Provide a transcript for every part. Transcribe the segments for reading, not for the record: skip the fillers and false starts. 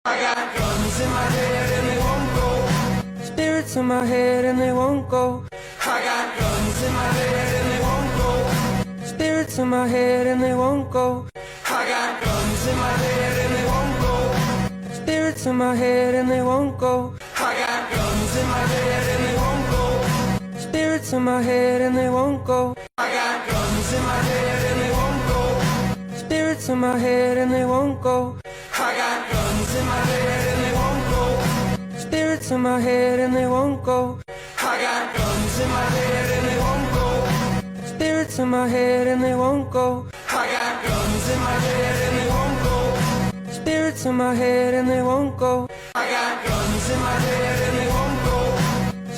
I got guns in my head and they won't go. Spirits in my head and they won't go. I got guns in my head and they won't go. Spirits in my head and they won't go. I got guns in my head and they won't go. Spirits in my head and they won't go. I got guns in my head and they won't go. Spirits in my head and they won't go. I got guns in my head and they won't go. Spirits in my head and they won't go. I got guns in my head and they won't go. Spirits in my head and they won't go. I got guns in my head and they won't go. Spirits in my head and they won't go. I got guns in my head and they won't go. Spirits in my head and they won't go. I got guns in my head and they won't go.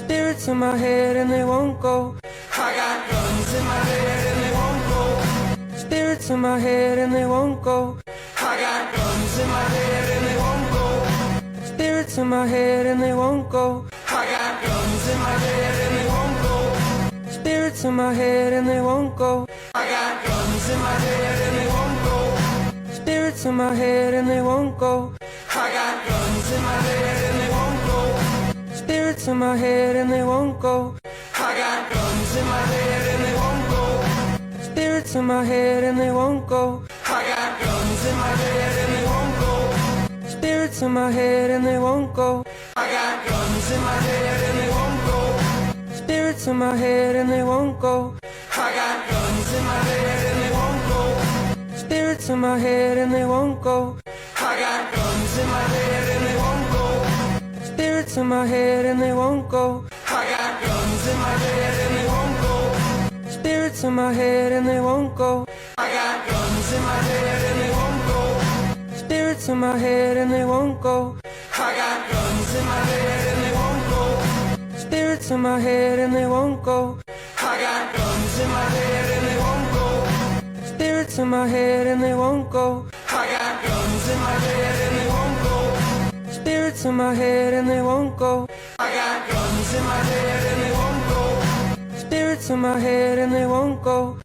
Spirits in my head and they won't go. I got guns in my head and they won't go. Spirits in my head and they won't go. I got guns in my head and they won't go. Spirits in my head and they won't go. I got guns in my head and they won't go. Spirits in my head and they won't go. I got guns in my head and they won't go. Spirits in my head and they won't go. I got guns in my head and they won't go. Spirits in my head and they won't go. I got guns in my head and they won't go. Spirits in my head and they won't go. I got guns in my head and they won't go. Spirits in my head and they won't go. I got guns in my head and they won't go. Spirits in my head and they won't go. I got guns in my head and they won't go. Spirits in my head and they won't go. I got guns in my head and they won't go. Spirits in my head and they won't go. I got guns in my head and they won't go. Spirits in my head and they won't go. I got guns in my head and they won't go. Spirits in my head and they won't go. I got guns in my head and they won't go. Spirits in my head and they won't go. I got guns in my head and they won't go. Spirits in my head and they won't go. I got guns in my head and they won't go. Spirits in my head and they won't go. I got guns in my head and they won't go. Spirits in my head and they won't go.